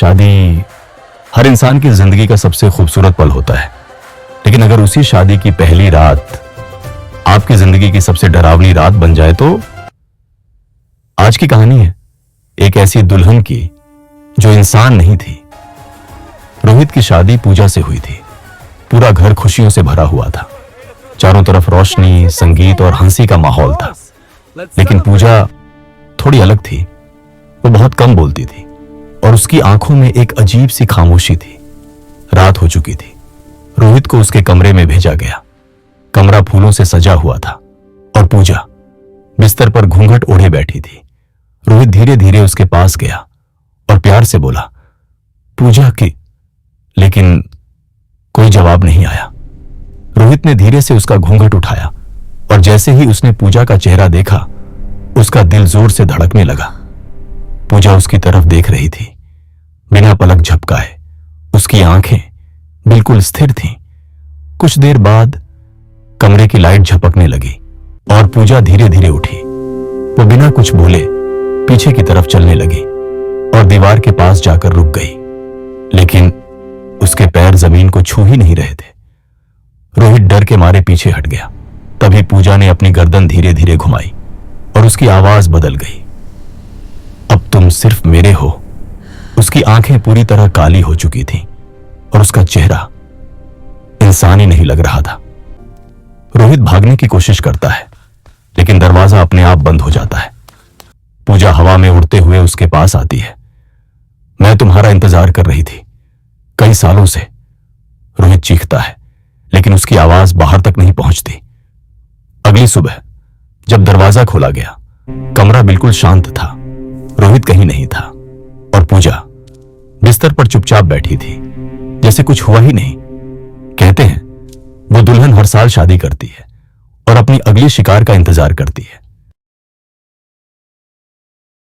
शादी हर इंसान की जिंदगी का सबसे खूबसूरत पल होता है, लेकिन अगर उसी शादी की पहली रात आपकी जिंदगी की सबसे डरावनी रात बन जाए तो। आज की कहानी है एक ऐसी दुल्हन की जो इंसान नहीं थी। रोहित की शादी पूजा से हुई थी। पूरा घर खुशियों से भरा हुआ था। चारों तरफ रोशनी, संगीत और हंसी का माहौल था। लेकिन पूजा थोड़ी अलग थी। वो बहुत कम बोलती थी और उसकी आंखों में एक अजीब सी खामोशी थी। रात हो चुकी थी। रोहित को उसके कमरे में भेजा गया। कमरा फूलों से सजा हुआ था और पूजा बिस्तर पर घूंघट ओढ़े बैठी थी। रोहित धीरे धीरे उसके पास गया और प्यार से बोला, पूजा की। लेकिन कोई जवाब नहीं आया। रोहित ने धीरे से उसका घूंघट उठाया और जैसे ही उसने पूजा का चेहरा देखा, उसका दिल जोर से धड़कने लगा। पूजा उसकी तरफ देख रही थी, बिना पलक झपकाए। उसकी आंखें बिल्कुल स्थिर थीं। कुछ देर बाद कमरे की लाइट झपकने लगी और पूजा धीरे धीरे उठी। वो बिना कुछ बोले पीछे की तरफ चलने लगी और दीवार के पास जाकर रुक गई। लेकिन उसके पैर जमीन को छू ही नहीं रहे थे। रोहित डर के मारे पीछे हट गया। तभी पूजा ने अपनी गर्दन धीरे धीरे घुमाई और उसकी आवाज बदल गई। अब तुम सिर्फ मेरे हो। उसकी आंखें पूरी तरह काली हो चुकी थीं और उसका चेहरा इंसानी नहीं लग रहा था। रोहित भागने की कोशिश करता है, लेकिन दरवाजा अपने आप बंद हो जाता है। पूजा हवा में उड़ते हुए उसके पास आती है। मैं तुम्हारा इंतजार कर रही थी, कई सालों से। रोहित चीखता है, लेकिन उसकी आवाज बाहर तक नहीं पहुंचती। अगली सुबह जब दरवाजा खोला गया, कमरा बिल्कुल शांत था। रोहित कहीं नहीं था और पूजा बिस्तर पर चुपचाप बैठी थी, जैसे कुछ हुआ ही नहीं। कहते हैं वो दुल्हन हर साल शादी करती है और अपनी अगली शिकार का इंतजार करती है।